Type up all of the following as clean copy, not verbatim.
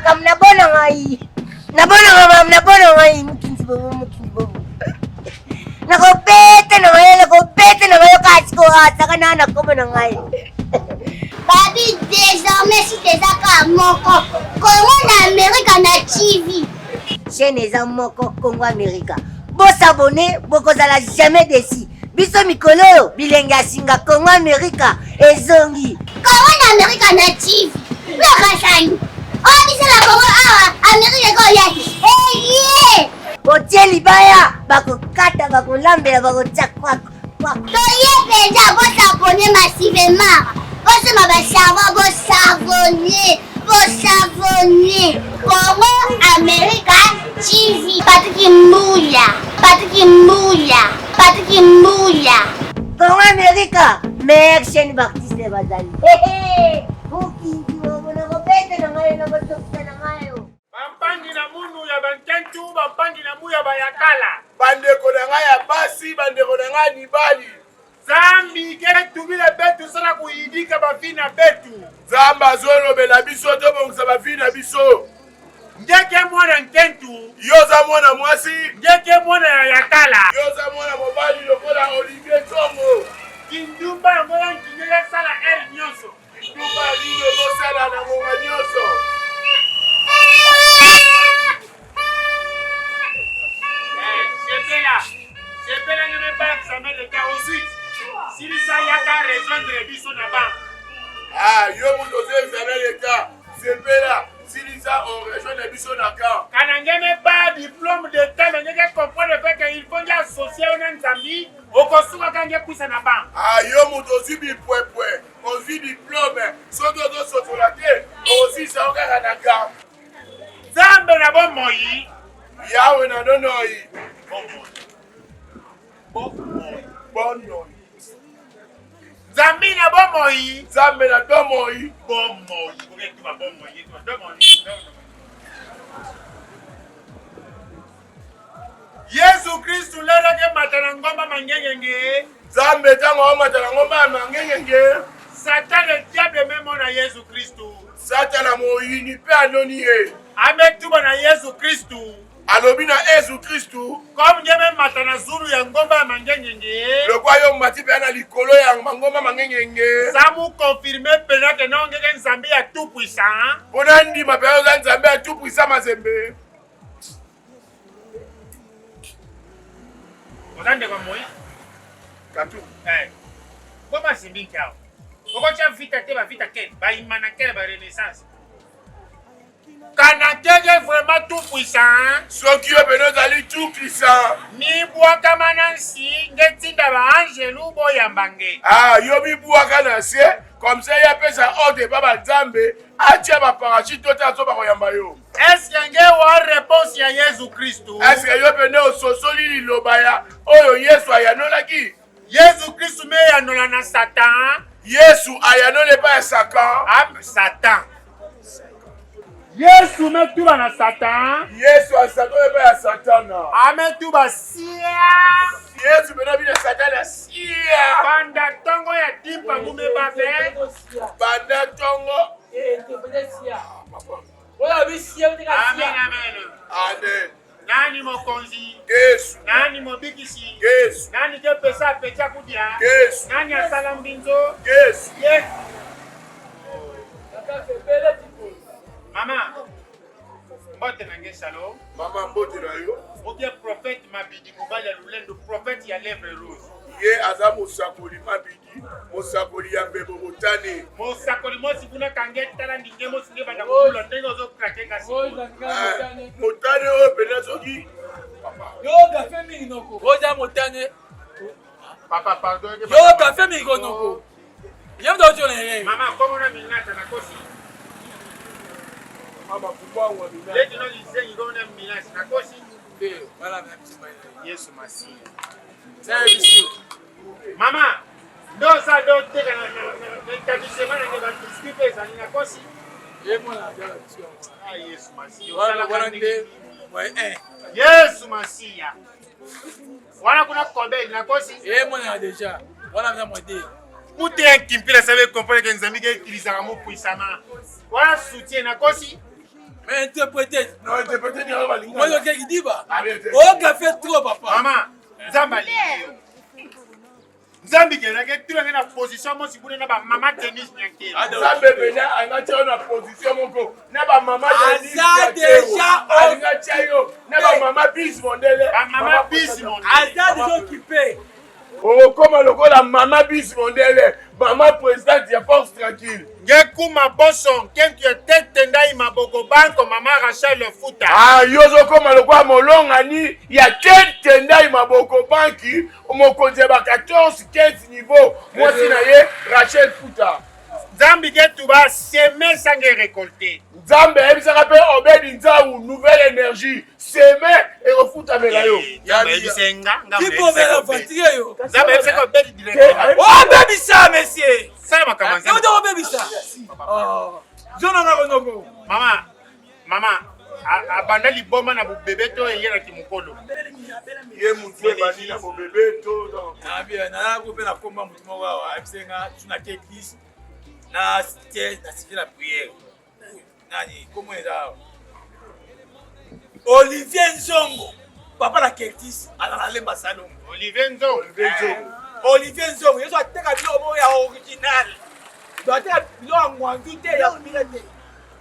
makambo na bona ngai. Na bona ngai mukinzi bobo. Nakopete na ngai kasi ko ataka na kombo na ngai. Babi, désormais, si t'es à Moko, comment l'Amérique na TV? Chaîne eza moko Congo America. Bos abonné, bokozala jamais déçu. Biso mikolo, bilenge asinga Congo America, ezongi. Congo l'Amérique na TV? Le kasani. Oh, biso la Congo Amérique ko ya. Eh, Otie libaya, bakokata, bakolambela, bakochakwa. Toye penza, bos abonné massivement. Bos vos savonner. Congo America TV. Patrick Mouya. Congo America, meilleure chaîne d'artistes bazali. Mukinzi bobo nakopete na ngai nakotokisa na ngai. Bampangi na munu ya bankentu, bampangi na muya bayakala. Bandeko na ngai ya basi, bandeko na ngai mibali. Zambi ke tubile betu sana kuyidika bafina betu. Zamba azolobela biso tobongisa bafina biso. Ndeke mwana nkentu, Yoza mwana mwasi, ndeke mwana ya yakala. yoza mwana mobali lokola Olivier Tongo. Kindumba ngoya nkinye sala el nyonso. Kindumba lino losala na ngonga nyonso. Sepela ngeme pa examen de cas ensuite. Si lisa yaka rejoindre biso na banque. Yo moto ozo examen leka. Sepela, silisa on rejoint biso na camp. Kana ngeme pa diplôme de temps, ngeke comprendre le fait qu'il faut y associer un Nzambi, okosuka kange kuisa na banque. Yo moto ozibi pwepwe, ozibi diplôme, soki ozosotola te, ozisa okaka na camp. Zambe na bomoi. Yawe na nonoi. Bonoi. Zambi na bomoi. Zambe na domoi. Bomoi. Yesu Kristu lera ke matana ngomba mangengenge. Zambe tango omata na ngomba mangengenge. Satan le diable même na Yesu Kristu. Satana moyini pe anoni ye. Ametuba na Yesu Kristu. Alobi na Yesu Kristu. Comme ngeme matana zulu ya ngomba mangengenge. Le royaume mati pe na likolo ya ngomba mangengenge. Ça nous confirme pena que non ngeke Nzambi ya tout puissant. Pona ndima pe za Nzambe ya tout puissant mazembe. Ozande kwa moi. Katu. Comment c'est bien kao? Pourquoi tu as vite te ba vite quel? Ba imana quel ba renaissance. Kanakenge vraiment tout puissant. Soki yo beno zali tout puissant. Ni bwaka manansi ngetinda ba angelu boyambange. Yo mi bwaka na se comme ça ya pesa ordre baba Nzambe atia ba parachute tota so ba koyamba yo. Est-ce que nge wa réponse ya Yesu Kristu? Est-ce que yo beno ososoli liloba ya oyo Yesu ayanolaki? Yesu Kristu me yanola na Satan. Yesu ayanole pa ya Satan. Satan. Yesu metuba na Satan. Yesu asakole pa ya Satana. Ametuba sia. Yesu beno bina Satana sia. Banda tongo ya dimpa ngume babe. Banda tongo. Amen. Amen. Nani mokonzi? Yesu. Nani mobikisi? Yesu. Nani ke pesa pecha kudia? Yesu. Nani asala mbinzo? Yesu. Yes. Mama. Mbote nange shalom. Mama mbote na yo. Okie prophète mabidi mobali ya lulendo, prophète ya lèvre rose. Ye aza mosakoli mabidi, mosakoli ya mbebo botane. Mosakoli mosi kuna kange tala ndinge mosi nge banda kulo ndenge ozo krake kasi. Motane oyo pena soki. Yo kafe mingi noko. Roja motane. Papa pardon. Yo kafe mingi noko. Yem do jone. Mama komo na minata na kosi. Mama kubwa ngwa Leti no lizengi komo na minata na kosi. Wala mnamsima. Yesu masihi. Service you. Mama, ndo sa do teka na établissement na ba discuter za nina kosi. Yemo na bia. Yesu masihi. Wala nde. Yesu masihi. Wana kuna kombe na kosi. Yemo na déjà. Wala mna mwede. Muté kimpila savait comprendre que Nzambi ke utilisa mo puissamment. Wala soutien na kosi. Mais interpréter. Non, interpréter ni alors balinga. Moi, je dis pas. Ah, bien, bien. Oh, qu'a fait trop, papa. Maman, Zamba Zambi ke tu na position mo si na ba mama tennis nyanke. Zambe bena anga na position moko. Na ba mama tennis. Aza déjà anga chayo. Na ba mama bis mondele. Ba mama bis mondele. Aza déjà occupé. Oh, comme le la maman bis mondele. Maman présidente ya force tranquille. Ngekuma boson kentu tetenda imaboko banko mama Rachel le futa. Ah, yozo koma lokwa molonga ni ya tetenda imaboko banki omokonze ba 14 15 niveau. Moi sina ye Rachel futa. Zambi getu ba semer sange récolter. Zambe ebisaka pe obedi nzawu nouvelle énergie. Semer et refuta melayo. Zambe bisenga Qui peut faire la fatigue, yo? Zambe biseka obedi direct. Oh, baby ça, monsieur. Sala makamanza. C'est où baby ça? Oh. Je n'en ai pas. Mama, abanda liboma na bébé to yera ki mukolo. Ye mutu ebandi na bébé to. Ah bien, na ko pe na komba mutu mo wa abisenga tuna ke église. Na cité la prière. Nani, comment est ça? Olivier Nzongo. Papa la Kertis, ala lemba salon. Olivier Nzongo. Olivier Nzongo, yeso ateka bilo ya original. Do ateka bilo ngwandu te ya bilete.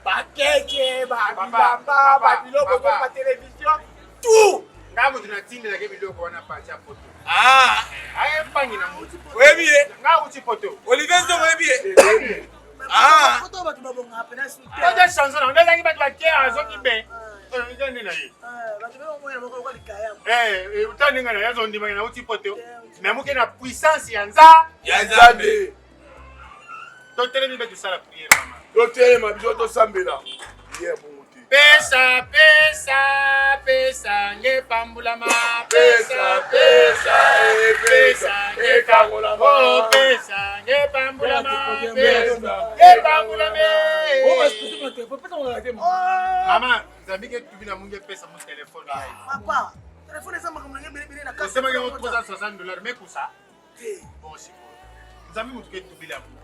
Ba keke, ba baba, ba bilo ko pa télévision. Tout. Ngamu tunatinda ke bilo ko wana pacha photo. Ah, Aye pangi na mutu. webiye. Ngamu ti photo. Olivier Nzongo webiye. Ah. Photo ba tubabonga pena suite. Oje chanson na ndeza ki batu ba kia azoki be. Ngene na ye. Ba tubabonga mwana moko kwa likaya. Utani ngana yazo ndima na uti photo. Mais muke na puissance ya nza. Ya Nzambe. To telemi be tu sala prière mama. To telema biso to sambela. Ye bongo. Pesa, pesa, pesa, nge pambulama. Pesa, pesa, pesa, nge kangolama. Oh, pesa, nge pambulama. Pesa, nge pambulama. Oh, est-ce que tu m'as fait pas ton raté moi? Mama, zambi ke tubina munge pesa mu téléphone. Papa, telefone za makamnenge bele na kasa. Osema ke $360 me kusa. Bon si. Zambi mutu ke tubila mu.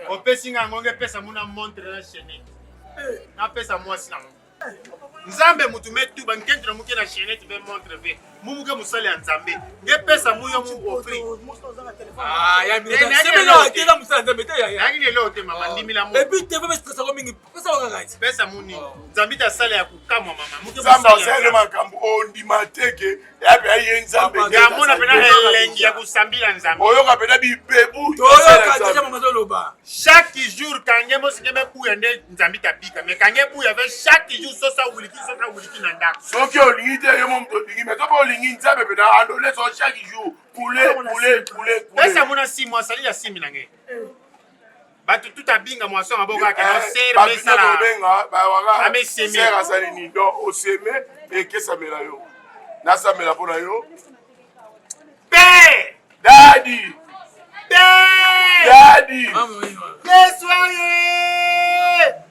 Opesi nga ngonge pesa muna montre na chaîne. Na pesa mwasi na. Nzambe mutu metu bankenti na muke na chaîne tu ve montre ve. Mumuke musale ya Nzambe. Nge pesa muyo mu offri. Ah, ya mi. C'est bien que la musa Nzambe te ya. Yangi lelo te mama ndimila mu. Et puis tu veux me stresser comme mingi. Pesa wa ngati. Pesa muni. Nzambe ta sala ya kukamwa mama. Muke Zamba musale. sele makambo ondima teke. Ya be ye Nzambe. Ya mona pena elengi ya kusambila Nzambe. Oyoka pena bibebu. Toyo ka deja mama loba. Chaque jour kange mo sikeme buya nde Nzambe tabika. Mais kange buya ve chaque jour sosa wuliki na ndako. Soki olingi te yo moto olingi mais to olingi Nzambe pena andole so chaque jour. Poulet. Pesa muna 6 mois sali ya 6 minange. Batu tuta binga mwaso maboka kana ser pesa la. Ba waka. Ame seme. Sera sali ni do o seme et que ça mela yo. Na ça mela pona yo. Pe! Daddy. Yesoye!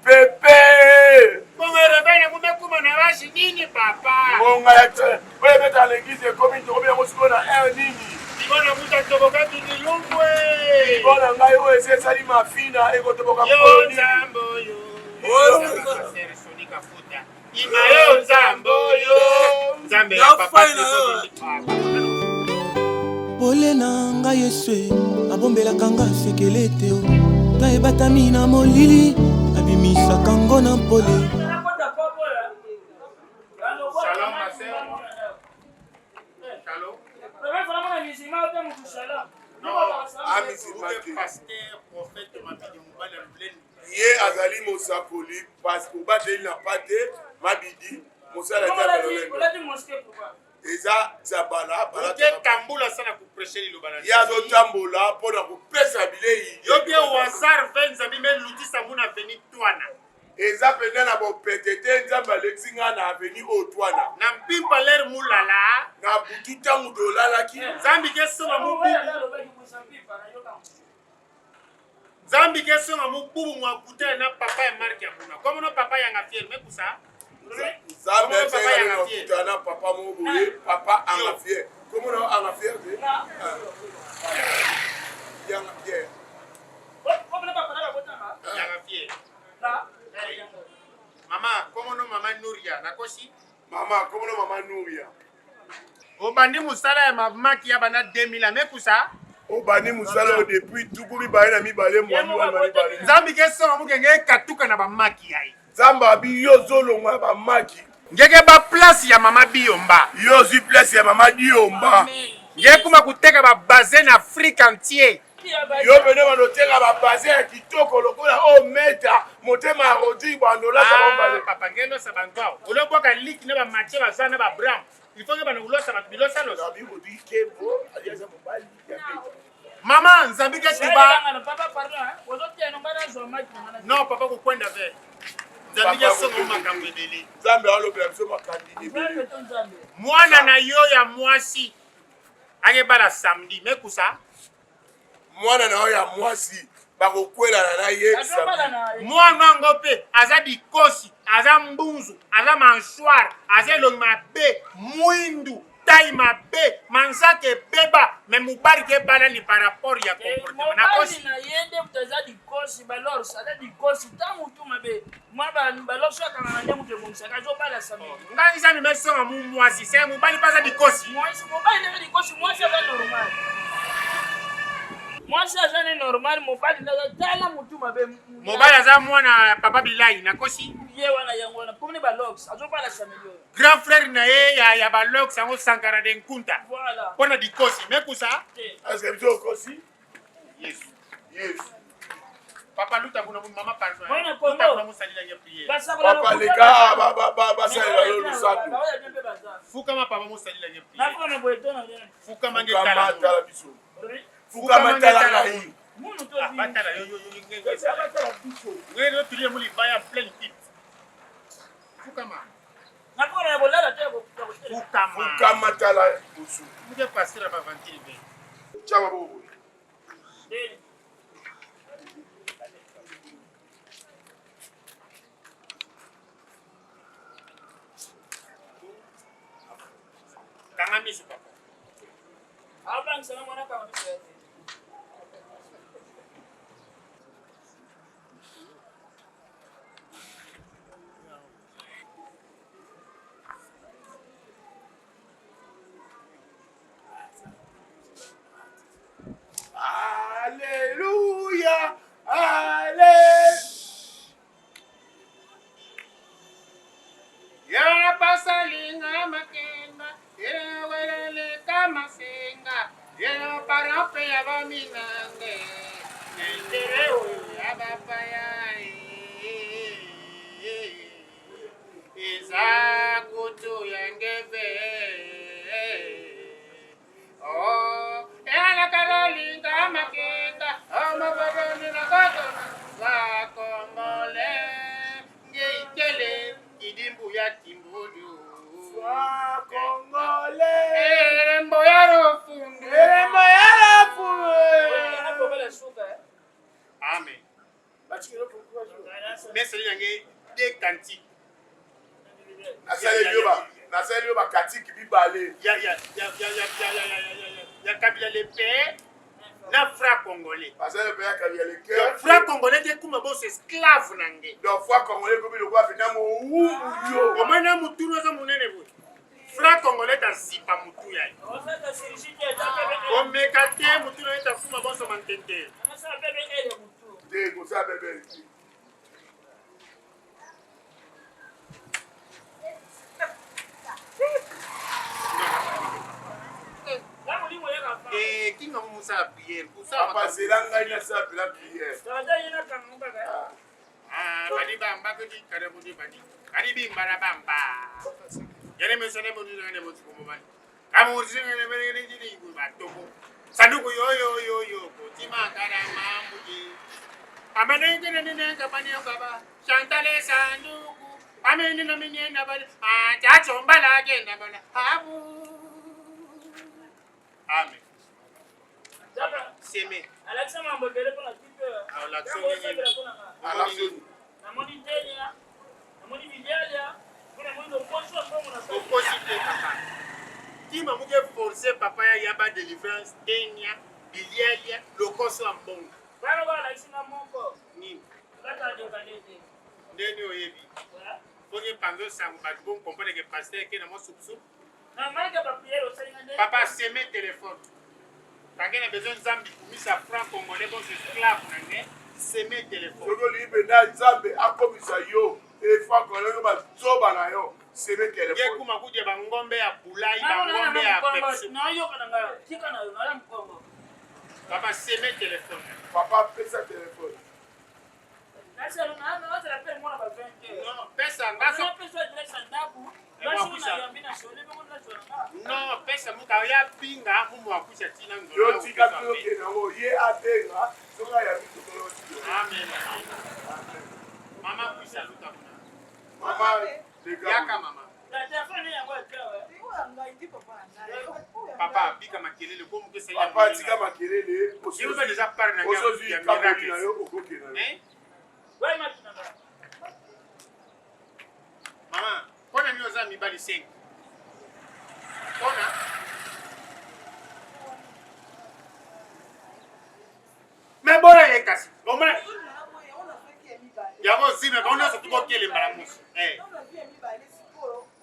Pepe. Mumerevene mumekuma na bashi nini papa? Bonga ya te. Wewe beta l'église comme tu obia mosiko na nini. Ibona muta toboka kilungwe. Bona ngai o ese sali mafina eko toboka Yo poni. Nzambo yo. Yo sonika futa. Ima yo Nzambo yo. Nzambe ya papa. Pole na ngai Yesu abombelaka nga sekele te o ta ebatami na molili abimisaka ngo na mpole. Shalom ma sœur. Shalom. Pasteur, prophète, mabidi mobala pleine. Ye azali mosakoli parce que bateli na pate mabidi mosala eza zabala Oke tambula sana kupreshe lilobana. ya zo tambola mpona kopesa bilei Yo bien au hasard venza bime lutisa muna veni twana. eza pene na bopete te nzambe alexi nga na aveni oyo twana Na mpimpa ler mulala. na butu ntango tolalaki Zambi ke songa mububu. Zambi ke songa mububu mwa kute na papa ya marke ya muna. Komo no papa ya ngafiel me kusa. nzambe epengani na kuta na papa moko boye papa anga fier komo na anga fier te yanga fier Ya ngafiel. Mama, komo no mama Nouria nakosi. Maman, comment le maman Nouria? Obandi musala ya mamaki ya bana 2000 amekusa. Obandi musala depuis tout komi baina mi bale mwani wa mali bale. Nzambi keso mukenge katuka na bamaki yayi. Zamba bi yo zolongwa bamaki. Ngeke ba place ya mama Biyomba. Yo zi place ya mama Biyomba. Ngeke kuma kuteka ba basin Afrique entier. Yo bene banoteka ba basin ya kitoko lokola o meta motema arodi bandola sa bambale. Papa ngendo sa bangao. Olobwaka liki na ba matche ba sana ba bram. Il faut que bana ulosa ba bilosa lo. Maman, Nzambi ke tiba. Papa pardon, hein. Aujourd'hui on va dans un match. Non, papa ko kwenda ve. Nzambi ke songo makambo ebele. Nzambe alobela biso makandidi. Mwana na yo ya mwasi. Akebala samedi mekusa. Mwana na yo ya mwasi bakokwela na ye. Mwana ngo pe aza dikosi, aza mbunzu, aza manchoir, aza elongi mabe, mwindu, tai mabe, manzake beba, me mubali ke bala ni par rapport ya comportement. Nakosi na yende mutaza dikosi balors, aza dikosi tamu tu mabe. Mwa balors kama na ndemu te bonsa kazo bala sami. Ngani sami mesonga mu mwasi, se mubali pasa dikosi. Mwasi mubali na dikosi, mwasi aza normal. Moi ça c'est normal mobali ndaza tala mutu mabe mobali aza mwana papa Bilai nakosi ye wana yango na komne ba logs azo pala samelio grand frère na ye ya ba logs yango Sankara de Nkunta voilà pona dikosi mekusa est-ce que tu kosi yes yes papa luta kuna mama pardon mwana kongo kuna musalila ye prier papa leka ba salila lo lusatu fuka papa musalila ye prier na kona boetona fuka mangekala tala biso fuka matala na hii munu to bi batala yo ngeke tulie muli baya plein pit fuka ma na kona bolala te fuka matala busu muje pasira ba vantile be chama bobo kanga misu papa abang sana mwana kama mse Alléluia, allez. Ya pasalinga makenda, ya welele kama senga, ya parape ya baminange, endereo ya bapaya, isa kutu yangeve, oh, ya la karolinga makenda, amabadoni na koto, za komole, ngeikele. Idimbu ya timbudu Sois congolais. Erembo ya rofundu Erembo ya rofundu. Amen. Merci yange de kanti. Nasali yoba katiki bibale. Ya kabila le père na frère congolais. Parce que le père kabila le cœur. Frère congolais de kuma boss esclave nange. Donc frère congolais comme le quoi finalement ou yo. Au moins na mutu no za munene bo. Frère congolais ta sipa mutu ya. O mekate mutu no ta fuma boss mantente. De ko sa bébé. Kinga musa prière pour ça Papa c'est là ngani sa la prière. Badi bamba ko di kare mo di badi. Kadi bi mbara bamba. Yene me sene mo di ngene mo ko mo bani. Kamu ursi ngene be ngene di ku ba to ko. Sanduku yo ko ti ma kara mambu di. Amane ngene ne ka bani ko ba. Chantale sanduku. Amene na minye na bani. Cha chomba la ke na bana. Abu. Amen. Seme. Alexa mambele pour la petite. Ah, l'action. Alaction. Namoni tenya. Namoni bidialia. Kuna mwendo posho kwa mna. Possible papa. Qui m'a voulu forcer papa ya ba délivrance tenya bidialia lokoso ambongo. Bana bana isina monko. Ni Lata ndio kanete. ndeni oyebi. Bonye panzo sango ba bon comprendre que pasteur qui na mo soup. Na malika ba prière au Seigneur. Papa c'est mes téléphones. Quand on a besoin de Zambi pour mis sa franc congolais bon esclave nangé, c'est mes téléphones. Soko libe na Nzambe akomisa yo e fa kolongo ba zoba na yo c'est mes Ye téléphones. kuma kuje ba ngombe ya bulai ba ngombe ya Pepsi. Na yo kana nga tika na na mkongo. Papa c'est mes téléphones. Papa pesa téléphone. Na sasa na watu rappel mwana ba 20. Non, pesa Ngaso ngaso. pesa direct sandaku. Basi na yambi na shole bongo na chona. Non, pesa muka ya pinga mumu akusha tina ndo. Yo tika pio ke na wo ye atenga soka ya bitu ko yo. Amen. Mama kuisha luta kuna. Mama de Yaka mama. Na telefone yangu ekewe. Papa bika makelele ko mukesa ya. Papa tika makelele Je veux déjà parler na osozi ya kabuli na miracle. yo okoke na yo. Hein? Wewe matina. Mama, kona nyo za mibali 5. Kona. Mais bona yekasi. Oma. Yabo zime ba ona so tuko kele mbalamusi. Eh.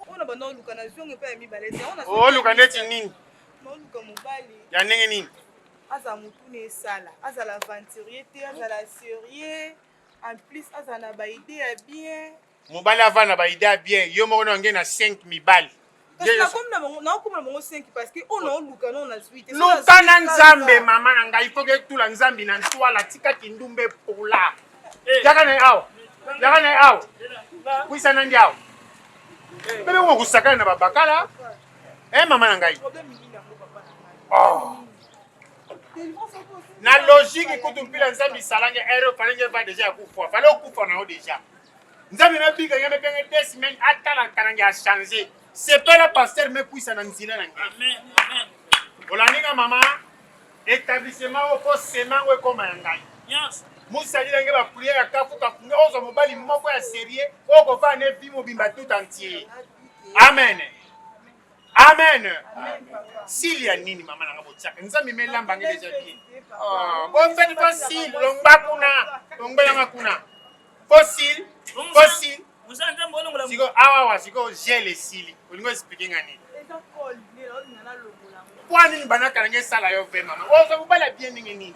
Ona banda oluka na zonge pe ya mibale te. Ona Oh luka ndeti nini? oluka mobali. Ya ndenge nini? Aza mutu na esala. Azala aventurier te, azala sérieux. En plus aza na ba idée ya bien. Mobali avana ba idea bien. Yo moko na nge na 5 mibali. Kasi nakomela bango 5 parce que ona oluka na ona zwi te. Luka na Nzambe mama na ngai faut que tula Nzambe na ntwala tika kindumbe pula. Yaka na awa. Yaka na awa. Kuisa na ndiao. Bebe ngo kusakana na babakala. Mama na ngai. Oh. Na logique kutu mpila Nzambe salange ero falange va déjà kufa. Fallait kufa na o déjà. Nzambe na biga yame penge 2 semaines atala kanange a changer. C'est pas le pasteur me kuisa na nzila na ngai. Amen. Amen. Olaninga mama établissement au semango ekoma ya ngai. Yes. Musali nge ba prière ya kafuka kunga ozo mobali moko ya sérieux oko va ne vie mobimba tout entier. Amen. Amen. S'il y a nini mama na botsaka nzambe melamba nge déjà bien. Ah, bon fait facile longba kuna, longba yanga kuna. Facile, facile. Musa nzambo olongo la. Siko awa siko gel sili. Olingo speaking ani. Kwa nini banaka nge sala yo ve mama? Ozo mobali bien nini nini?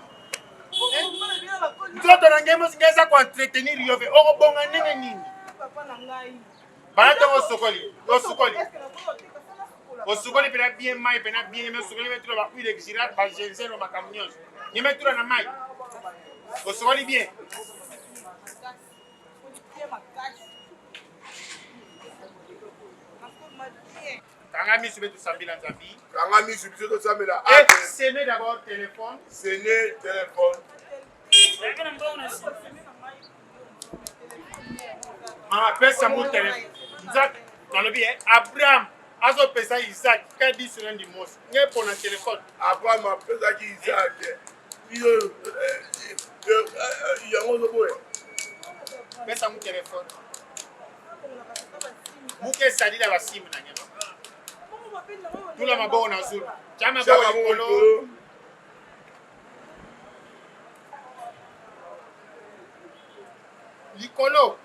Nzoto na ngemo singeza kwa entretenir yo ve oko bonga nenge nini? Banato osokoli, osokoli. Osokoli pena bien mai, pena bien me osokoli metro ba huile girat ba genzeno ba camions. Ni metro na mai. Osokoli bien. Kanga mi sube tu sambila nzabi. Kanga mi subiso to samela. C'est d'abord téléphone. C'est né téléphone. Kana mbona na si. Mama pesa mu téléphone. Nzak tolobi Abraham azo pesa Isaac kadi sur di mos. Nge pona téléphone. Abraham apesa ki Isaac. Yo yango zo boye. Pesa mu téléphone. Muke sadi la basimu na nyama. Tula maboko na zulu. Chama boko likolo. Likolo.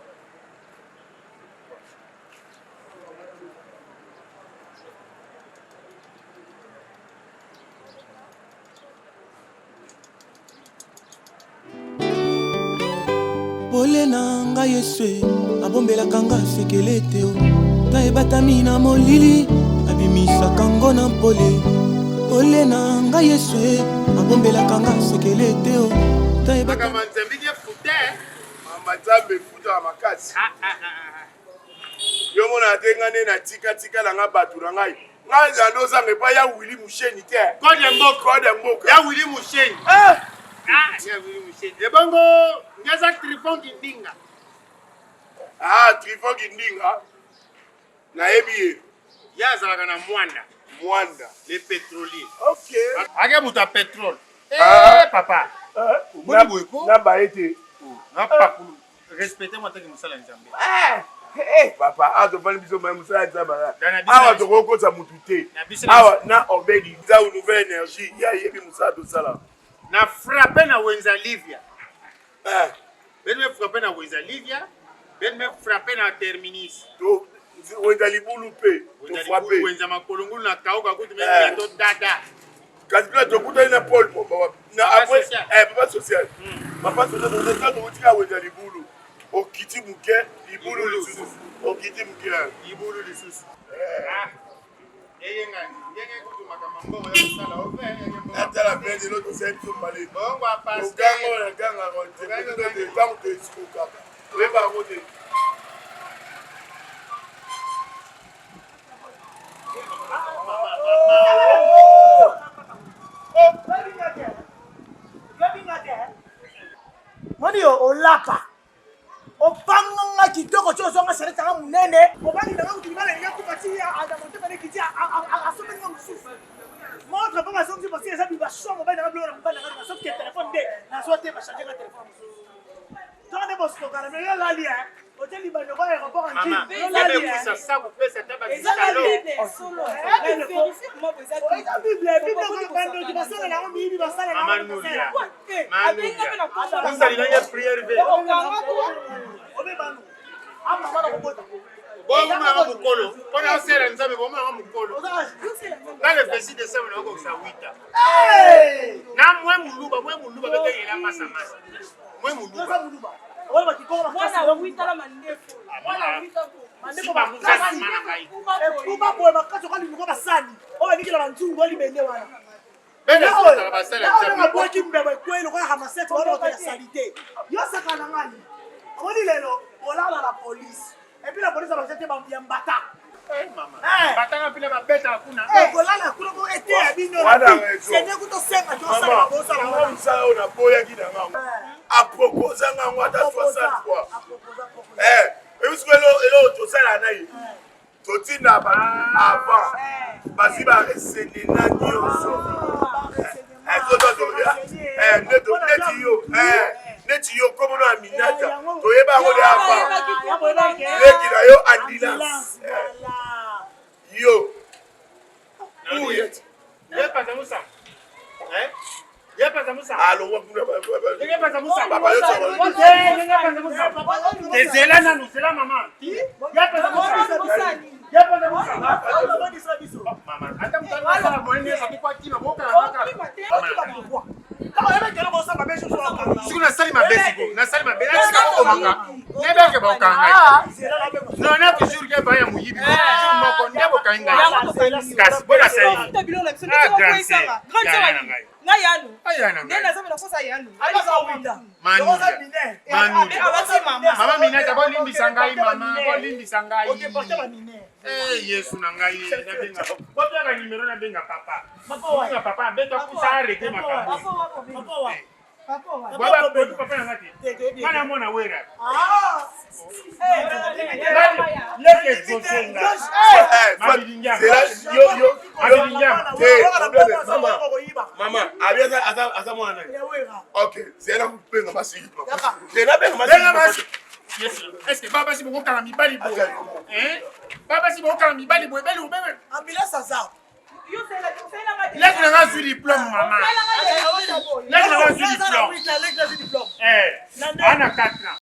pole na ngai Yesu abombelaka nga sekele te ta ebatami na molili abimisaka ngo na mpole pole na ngai Yesu abombelaka nga sekele te ta ebatami Maka Nzambe fute. Mama Nzambe futa makasi. Yo mona atengane na tika na nga batu na ngai. Ngai zando zange pa ya Willy Musheni te. Kode mboko. Ya Willy Musheni. Ya Willy Musheni. Ebongo ngeza Trifon Kindinga. Trifon Kindinga. Na ebi Ya zalaka na Mwanda. Le pétrolier. Okay. Ake buta pétrole. Papa. Na baete. Na pakulu. Respectez-moi tant que musala Nzambe. Papa, atofani biso mai musala Nzamba. Dana biso. Awa tokokosa mutu te. Na biso. Awa na obedi za nouvelle énergie. Ya yebi musala tosala. Na frappé na wenza Livia. Ben me frappé na wenza Livia. Ben me frappé na Terminus. To wenza libulu pe frappé wenza makolongulu na kauka kuti mimi to dada kasi pila tokuta ina Paul na après papa social papa social on est dans utika wenza libulu okiti muke libulu lisusu okiti muke libulu lisusu yenge kutuma kama mbogo ya sala ofe atala bende l'autre c'est tout malé bongo passe ganga ganga konte de temps de skuka weba ngote Moni olapa opanga kitoko chozonga sereta munene obani ndanga kutimala nga kupatia adamote bale kitia asome nga mususu montre pas mason parce que ça biba somo bana ngablo mbana ngaba sauf que téléphone de na sote ba changer téléphone mususu tone bosko kana me la lia hotel ibano kwa aéroport en Chine la lia ça ça vous fait cette table salo solo vérifiquement vous êtes la bible ko kando di basala na mbi basala na manu lia abenga na kwa vous allez na prière ve obebanu ama mara kubota bongo na mukolo kona osera nzabe bongo na mukolo na le verset de ça on ko sa 8 na mwe muluba beke ila masa mwe muluba wala kikoma mwana witala mandefu mwana witako mandefu ba muzana mana kai kuba boye makaso kali ngo basani oba nikila banzungu ali bende wana bene ça va ça la na boki mbebe kwelo kwa hamasete wala kwa salite yo sakana ngani wali lelo olala la police et puis la police va jeter ba mbata mama batanga pile ba beta kuna kolala kuna ko ete abino c'est ne kuto senga to sala bosa la wala msala ona boya kidanga a proposer nga ata 60 fois parce que elo to sala nayi to tinda ba avant basi ba resene na nyonso neti yo comme no aminata to yeba ko de avant leki na yo ambulance yo yepa Musa yepa Musa alo wa kuna yepa Musa papa yo yepa Musa ezela na nusela mama yepa Musa yepa Musa mama ata mtana sala mwende kwa kina boka Sukuna sali mabesigo, na sali mabesigo, na sali komanga. Nebe ke bokanga. Non, na toujours ke ba ya muyibi. Je moko ndebo kanga. Kasi bola sali. Ngayanu. Ayana. Ndena zabe nakosa yanu. Manu. Mama mina ta bolimbi sangai mama, bolimbi sangai. Yesu na ngai na benga. Bota ba numero na benga papa. Papa beta kusare ke makamba. Baba papa na ngati. Mana mona wera. Leke zosenga. Mama, abiaza asa mwana. Okay, zela kupenga masiki. Zela benga masiki. Yes. Est-ce que baba si boko kala mibali bo? Baba si boko kala mibali bo beli ubebe. Ambulance ça. Laisse le gars sur diplôme maman. Laisse le gars sur diplôme. Ana 4 ans.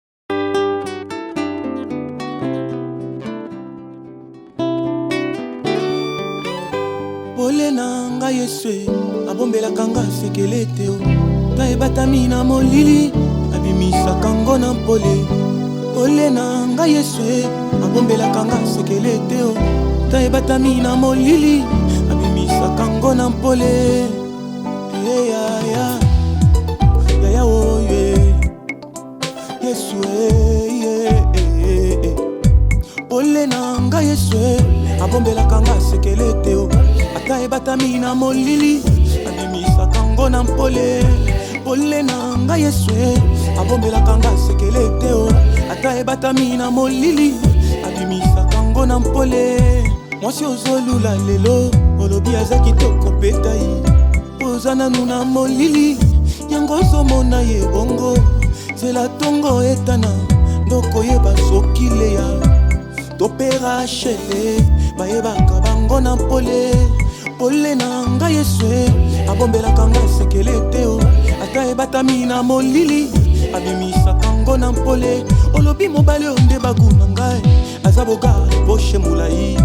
pole na ngai Yesu abombelaka nga sekele te ta ebatami na molili abimisaka ngo na mpole pole na ngai Yesu abombelaka nga sekele te ta ebatami na molili abimisaka ngo na mpole ya oye Yesu pole na ngai Yesu abombelaka nga sekele te ata ebatami na molili abimisaka ngo na mpole pole na ngai Yesu abombelaka nga sekele te ata ebatami na molili abimisaka ngo na mpole mwasi ozolula lelo olobi aza kitoko petai poza nanu na molili yango ozomona ye bongo nzela tongo etana ndokoyeba soki leya topera shele bayebaka bango na mpole pole na ngai Yesu abombelaka nga sekele te ata ebatami na molili abimisaka ngo na mpole olobi mobali onde baguna ngai aza bogarde boshe molai